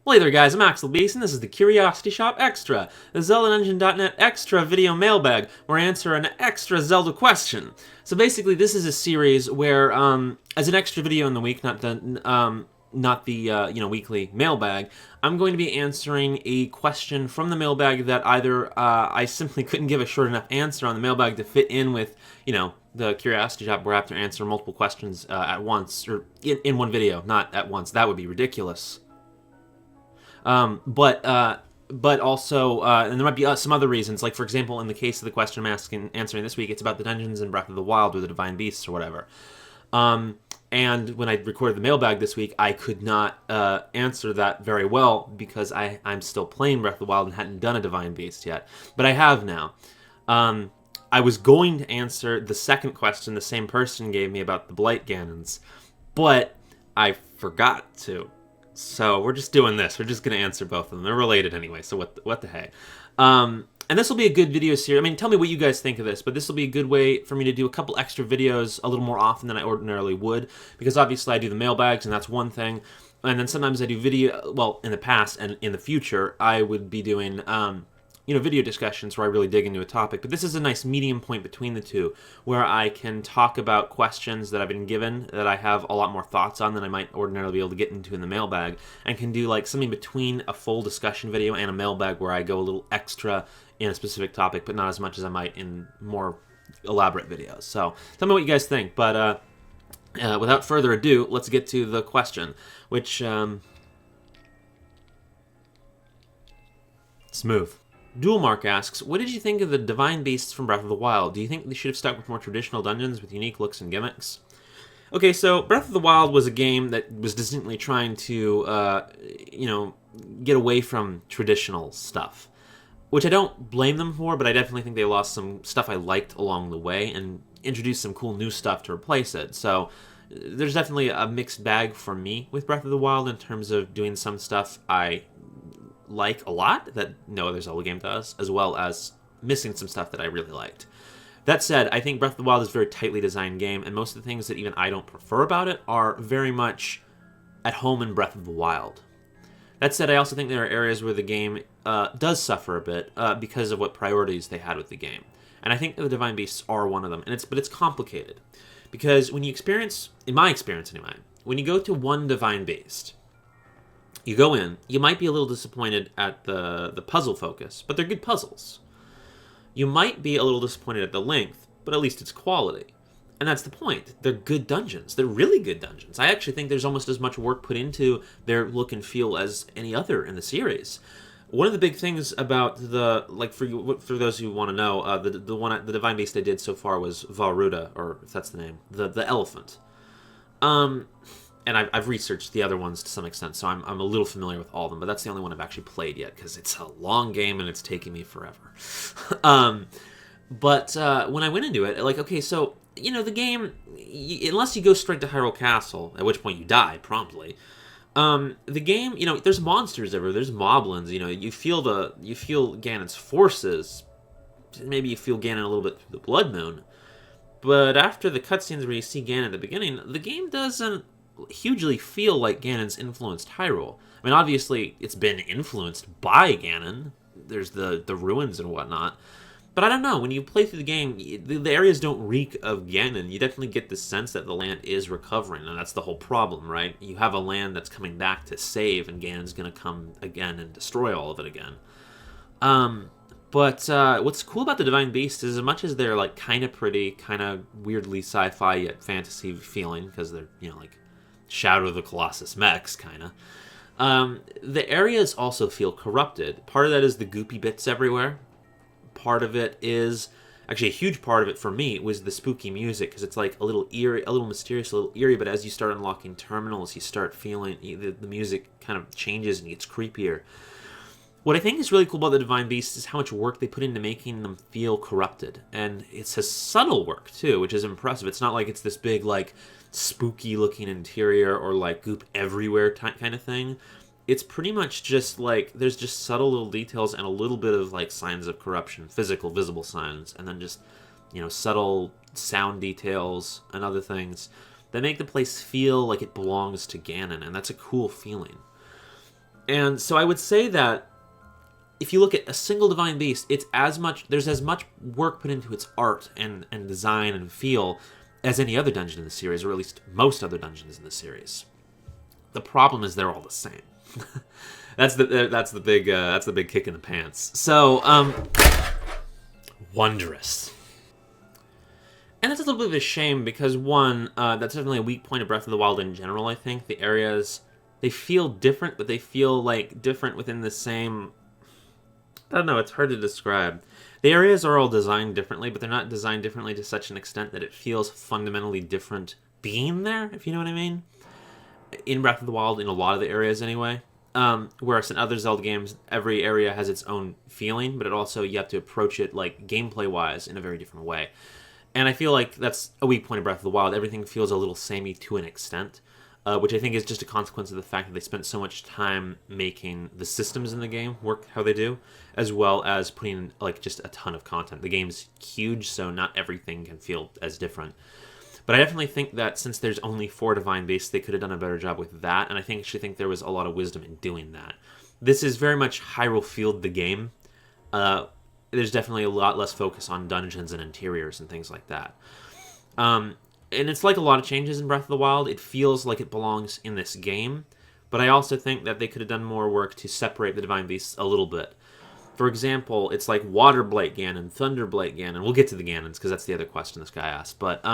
Well, hey there guys, I'm Axel Beast, and this is the Curiosity Shop Extra, the ZeldaEngine.net extra video mailbag, where I answer an extra Zelda question. So basically, this is a series where, as an extra video in the week, not the weekly mailbag, I'm going to be answering a question from the mailbag that either I simply couldn't give a short enough answer on the mailbag to fit in with, the Curiosity Shop, where I have to answer multiple questions at once, or in one video, not at once. That would be ridiculous. But also, and there might be some other reasons. Like, for example, in the case of the question I'm answering this week, it's about the dungeons in Breath of the Wild or the Divine Beasts or whatever. And when I recorded the mailbag this week, I could not answer that very well because I'm still playing Breath of the Wild and hadn't done a Divine Beast yet. But I have now. I was going to answer the second question the same person gave me about the Blight Ganons, but I forgot to. So we're just doing this. We're just going to answer both of them. They're related anyway, so what the heck. And this will be a good video series. I mean, tell me what you guys think of this, but this will be a good way for me to do a couple extra videos a little more often than I ordinarily would, because obviously I do the mailbags, and that's one thing. And then sometimes I do video, well, in the past and in the future, I would be doing video discussions where I really dig into a topic. But this is a nice medium point between the two, where I can talk about questions that I've been given that I have a lot more thoughts on than I might ordinarily be able to get into in the mailbag, and can do like something between a full discussion video and a mailbag where I go a little extra in a specific topic, but not as much as I might in more elaborate videos. So tell me what you guys think. But without further ado, let's get to the question, which smooth. Dualmark asks, what did you think of the Divine Beasts from Breath of the Wild? Do you think they should have stuck with more traditional dungeons with unique looks and gimmicks? Okay, so Breath of the Wild was a game that was distinctly trying to, get away from traditional stuff, which I don't blame them for, but I definitely think they lost some stuff I liked along the way and introduced some cool new stuff to replace it. So there's definitely a mixed bag for me with Breath of the Wild in terms of doing some stuff I like a lot that no other Zelda game does, as well as missing some stuff that I really liked. That said, I think Breath of the Wild is a very tightly designed game, and most of the things that even I don't prefer about it are very much at home in Breath of the Wild. That said, I also think there are areas where the game does suffer a bit because of what priorities they had with the game. And I think the Divine Beasts are one of them, but it's complicated. Because when you experience, in my experience anyway, when you go to one Divine Beast, you go in, you might be a little disappointed at the puzzle focus, but they're good puzzles. You might be a little disappointed at the length, but at least it's quality. And that's the point. They're good dungeons. They're really good dungeons. I actually think there's almost as much work put into their look and feel as any other in the series. One of the big things about for those who want to know, the Divine Beast I did so far was Varuda, or if that's the name, the elephant. And I've researched the other ones to some extent, so I'm a little familiar with all of them, but that's the only one I've actually played yet, because it's a long game and it's taking me forever. But when I went into it, okay, so, the game, unless you go straight to Hyrule Castle, at which point you die promptly, the game, there's monsters everywhere, there's moblins, you feel Ganon's forces, maybe you feel Ganon a little bit through the Blood Moon, but after the cutscenes where you see Ganon at the beginning, the game doesn't hugely feel like Ganon's influenced Hyrule. I mean, obviously, it's been influenced by Ganon. There's the ruins and whatnot. But I don't know, when you play through the game, the areas don't reek of Ganon. You definitely get the sense that the land is recovering, and that's the whole problem, right? You have a land that's coming back to save, and Ganon's going to come again and destroy all of it again. But what's cool about the Divine Beasts is, as much as they're, kind of pretty, kind of weirdly sci-fi yet fantasy feeling, because they're, Shadow of the Colossus mechs, kind of. The areas also feel corrupted. Part of that is the goopy bits everywhere. Part of it is, actually a huge part of it for me, was the spooky music, because it's a little eerie, a little mysterious, a little eerie, but as you start unlocking terminals, you start feeling, the music kind of changes and gets creepier. What I think is really cool about the Divine Beasts is how much work they put into making them feel corrupted. And it's a subtle work, too, which is impressive. It's not like it's this big, spooky-looking interior or, goop everywhere kind of thing. It's pretty much just, there's just subtle little details and a little bit of, signs of corruption, physical, visible signs, and then just, subtle sound details and other things that make the place feel like it belongs to Ganon, and that's a cool feeling. And so I would say that if you look at a single Divine Beast, there's as much work put into its art and design and feel as any other dungeon in the series, or at least most other dungeons in the series. The problem is they're all the same. That's the big kick in the pants. So, wondrous. And that's a little bit of a shame because, one, that's definitely a weak point of Breath of the Wild in general, I think. The areas, they feel different, but they feel, like, different within the same... I don't know, it's hard to describe. The areas are all designed differently, but they're not designed differently to such an extent that it feels fundamentally different being there, if you know what I mean. In Breath of the Wild, in a lot of the areas anyway. Whereas in other Zelda games, every area has its own feeling, but you have to approach it, like, gameplay-wise in a very different way. And I feel like that's a weak point of Breath of the Wild. Everything feels a little samey to an extent, which I think is just a consequence of the fact that they spent so much time making the systems in the game work how they do, as well as putting, like, just a ton of content. The game's huge, so not everything can feel as different. But I definitely think that since there's only 4 Divine Beasts, they could have done a better job with that, and I actually think there was a lot of wisdom in doing that. This is very much Hyrule Field the game. There's definitely a lot less focus on dungeons and interiors and things like that. And it's like a lot of changes in Breath of the Wild. It feels like it belongs in this game, but I also think that they could have done more work to separate the Divine Beasts a little bit. For example, it's like Water Blight Ganon, Thunder Blight Ganon. We'll get to the Ganons, because that's the other question this guy asked. But,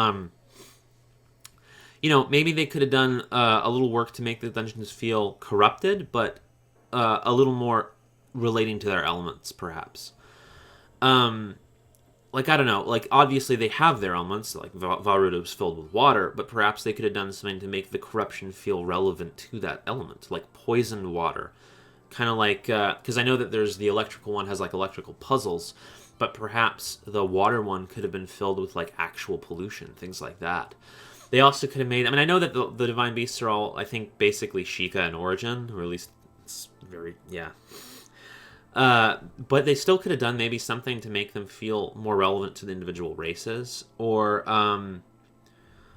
maybe they could have done a little work to make the dungeons feel corrupted, but a little more relating to their elements, perhaps. I don't know, like, obviously they have their elements, like Varudo's filled with water, but perhaps they could have done something to make the corruption feel relevant to that element, like poisoned water. Kind of like, because I know that there's the electrical one has, like, electrical puzzles, but perhaps the water one could have been filled with, like, actual pollution, things like that. They also could have made, I know that the Divine Beasts are all, I think, basically Sheikah in origin, or at least it's very, yeah. But they still could have done maybe something to make them feel more relevant to the individual races. Or, I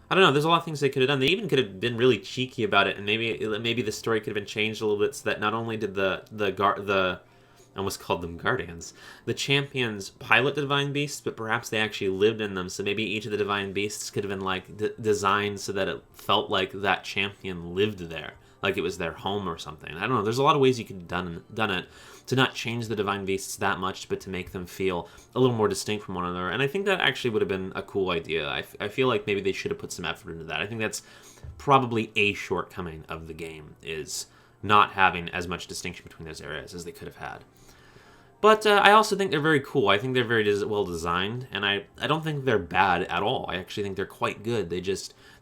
don't know, there's a lot of things they could have done. They even could have been really cheeky about it, and maybe the story could have been changed a little bit so that not only did I almost called them Guardians, the champions pilot the Divine Beasts, but perhaps they actually lived in them, so maybe each of the Divine Beasts could have been, like, designed so that it felt like that champion lived there, like it was their home or something. I don't know, there's a lot of ways you could have done it to not change the Divine Beasts that much, but to make them feel a little more distinct from one another, and I think that actually would have been a cool idea. I feel like maybe they should have put some effort into that. I think that's probably a shortcoming of the game, is not having as much distinction between those areas as they could have had. But I also think they're very cool. I think they're very well designed, and I don't think they're bad at all. I actually think they're quite good.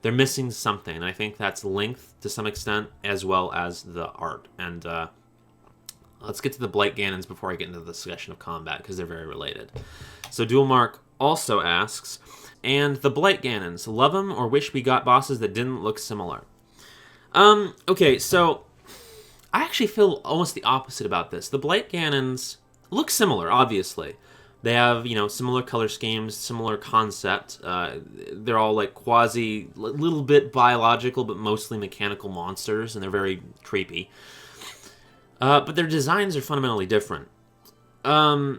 They're missing something, and I think that's length to some extent, as well as the art. And let's get to the Blight Ganons before I get into the discussion of combat, because they're very related. So Dualmark also asks, and the Blight Ganons, love them or wish we got bosses that didn't look similar? Okay, so I actually feel almost the opposite about this. The Blight Ganons look similar, obviously. They have, similar color schemes, similar concept. They're all, like, little bit biological, but mostly mechanical monsters, and they're very creepy. But their designs are fundamentally different. I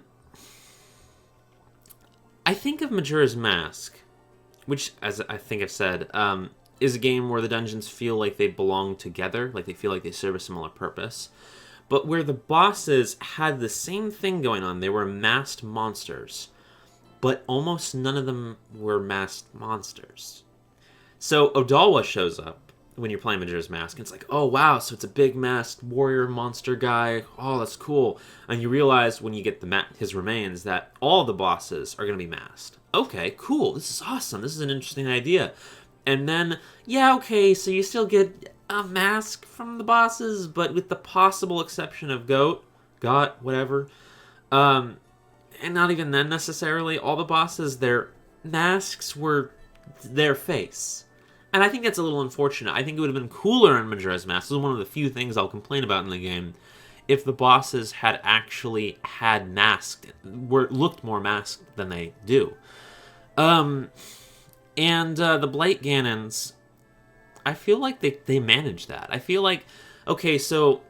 think of Majora's Mask, which, as I think I've said, is a game where the dungeons feel like they belong together, like they feel like they serve a similar purpose. But where the bosses had the same thing going on. They were masked monsters, but almost none of them were masked monsters. So Odawa shows up when you're playing Majora's Mask, and it's like, oh wow, so it's a big masked warrior monster guy. Oh, that's cool. And you realize when you get his remains that all the bosses are going to be masked. Okay, cool. This is awesome. This is an interesting idea. And then, yeah, okay, so you still get a mask from the bosses, but with the possible exception of whatever. And not even then necessarily. All the bosses, their masks were their face. And I think that's a little unfortunate. I think it would have been cooler in Majora's Mask. This is one of the few things I'll complain about in the game. If the bosses had actually had looked more masked than they do. And the Blight Ganons, I feel like they manage that. I feel like, okay, so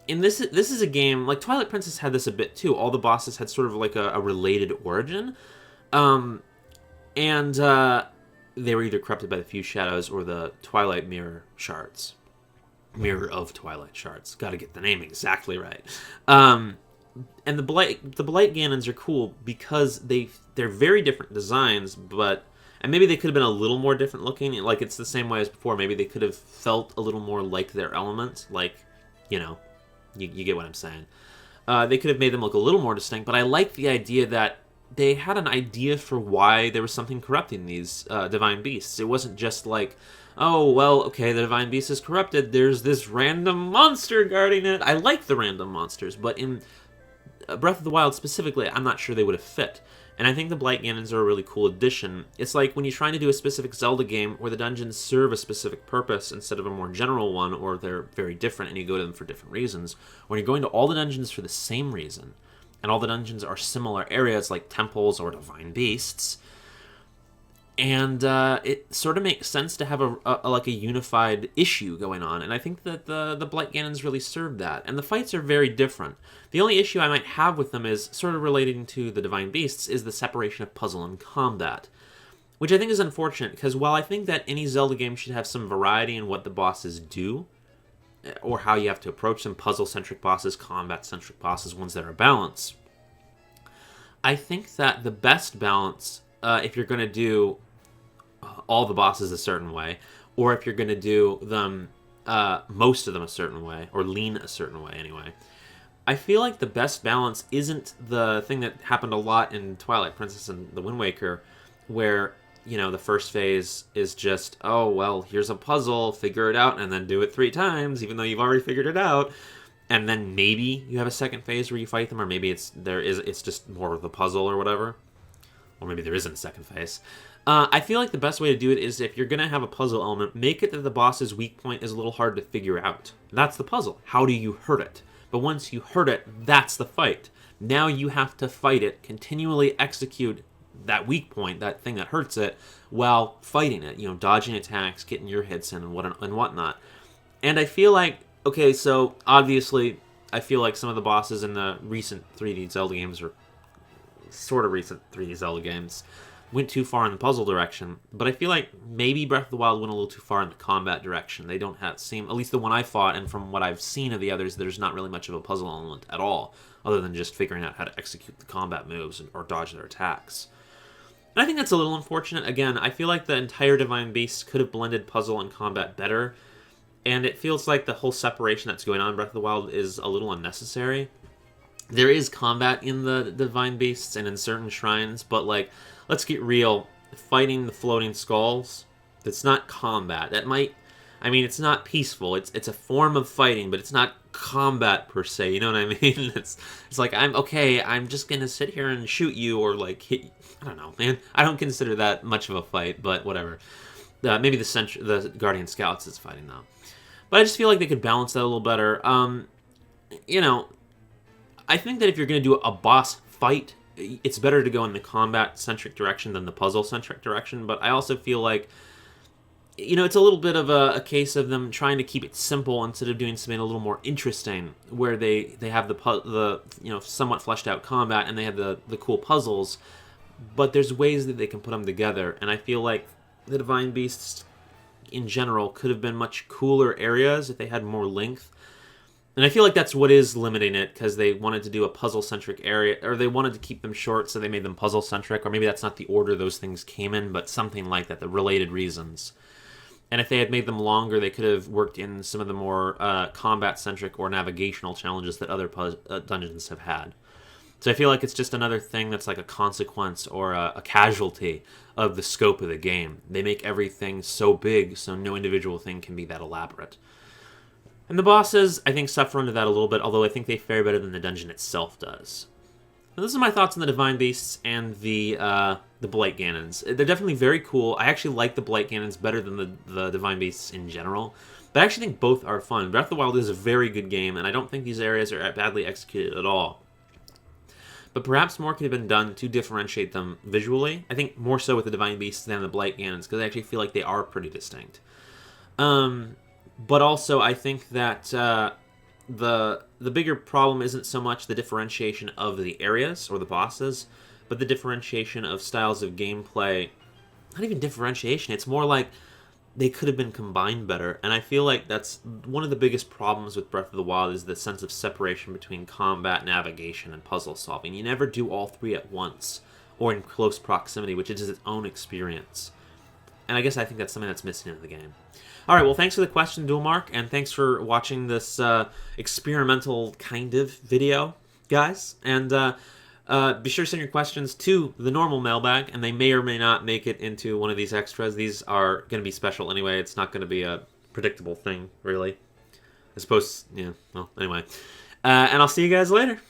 in this is a game like Twilight Princess had this a bit too. All the bosses had sort of like a related origin, and they were either corrupted by the Fused Shadows or the Twilight Mirror Shards. Mirror of Twilight Shards. Got to get the name exactly right. And the Blight Ganons are cool because they're very different designs, but and maybe they could have been a little more different looking. Like it's the same way as before. Maybe they could have felt a little more like their element. Like, you know, you get what I'm saying. They could have made them look a little more distinct. But I like the idea that they had an idea for why there was something corrupting these divine beasts. It wasn't just like, oh, well, okay, the divine beast is corrupted. There's this random monster guarding it. I like the random monsters, but in Breath of the Wild specifically, I'm not sure they would have fit. And I think the Blight Ganons are a really cool addition. It's like when you're trying to do a specific Zelda game where the dungeons serve a specific purpose instead of a more general one, or they're very different and you go to them for different reasons. When you're going to all the dungeons for the same reason, and all the dungeons are similar areas like temples or divine beasts, and it sort of makes sense to have a unified issue going on, and I think that the Blight Ganons really serve that. And the fights are very different. The only issue I might have with them is sort of relating to the divine beasts is the separation of puzzle and combat, which I think is unfortunate because while I think that any Zelda game should have some variety in what the bosses do or how you have to approach them, puzzle-centric bosses, combat-centric bosses, ones that are balanced, I think that the best balance, if you're going to do all the bosses a certain way, or if you're going to do them, most of them a certain way, or lean a certain way anyway, I feel like the best balance isn't the thing that happened a lot in Twilight Princess and the Wind Waker, where, you know, the first phase is just, oh, well, here's a puzzle, figure it out, and then do it 3 times, even though you've already figured it out. And then maybe you have a second phase where you fight them, or maybe it's just more of the puzzle or whatever. Or maybe there isn't a second phase. I feel like the best way to do it is if you're going to have a puzzle element, make it that the boss's weak point is a little hard to figure out. That's the puzzle. How do you hurt it? But once you hurt it, that's the fight. Now you have to fight it, continually execute that weak point, that thing that hurts it, while fighting it. You know, dodging attacks, getting your hits in, and whatnot. And I feel like, okay, so obviously, I feel like some of the bosses in the recent 3D Zelda games, or sort of recent 3D Zelda games, went too far in the puzzle direction, but I feel like maybe Breath of the Wild went a little too far in the combat direction. They don't at least the one I fought, and from what I've seen of the others, there's not really much of a puzzle element at all, other than just figuring out how to execute the combat moves or dodge their attacks. And I think that's a little unfortunate. Again, I feel like the entire Divine Beast could have blended puzzle and combat better, and it feels like the whole separation that's going on in Breath of the Wild is a little unnecessary. There is combat in the Divine Beasts and in certain shrines, but, like, let's get real. Fighting the floating skulls, that's not combat. It's not peaceful. It's a form of fighting, but it's not combat per se. You know what I mean? It's like, I'm just gonna sit here and shoot you or, like, hit you. I don't know, man. I don't consider that much of a fight, but whatever. Maybe the Guardian Scouts is fighting, though. But I just feel like they could balance that a little better. I think that if you're going to do a boss fight, it's better to go in the combat-centric direction than the puzzle-centric direction. But I also feel like, it's a little bit of a case of them trying to keep it simple instead of doing something a little more interesting, where they have the somewhat fleshed out combat and they have the cool puzzles. But there's ways that they can put them together, and I feel like the Divine Beasts in general could have been much cooler areas if they had more length. And I feel like that's what is limiting it, because they wanted to do a puzzle-centric area, or they wanted to keep them short, so they made them puzzle-centric, or maybe that's not the order those things came in, but something like that, the related reasons. And if they had made them longer, they could have worked in some of the more combat-centric or navigational challenges that other dungeons have had. So I feel like it's just another thing that's like a consequence or a casualty of the scope of the game. They make everything so big, so no individual thing can be that elaborate. And the bosses, I think, suffer under that a little bit, although I think they fare better than the dungeon itself does. Now, those are my thoughts on the Divine Beasts and the Blight Ganons. They're definitely very cool. I actually like the Blight Ganons better than the Divine Beasts in general, but I actually think both are fun. Breath of the Wild is a very good game, and I don't think these areas are badly executed at all. But perhaps more could have been done to differentiate them visually. I think more so with the Divine Beasts than the Blight Ganons, because I actually feel like they are pretty distinct. But also, I think that the bigger problem isn't so much the differentiation of the areas or the bosses, but the differentiation of styles of gameplay. Not even differentiation. It's more like they could have been combined better. And I feel like that's one of the biggest problems with Breath of the Wild is the sense of separation between combat, navigation, and puzzle solving. You never do all three at once or in close proximity, which is its own experience. And I guess I think that's something that's missing in the game. All right, well, thanks for the question, Dualmark, and thanks for watching this experimental kind of video, guys. And be sure to send your questions to the normal mailbag, and they may or may not make it into one of these extras. These are going to be special anyway. It's not going to be a predictable thing, really. I suppose, yeah, well, anyway. And I'll see you guys later.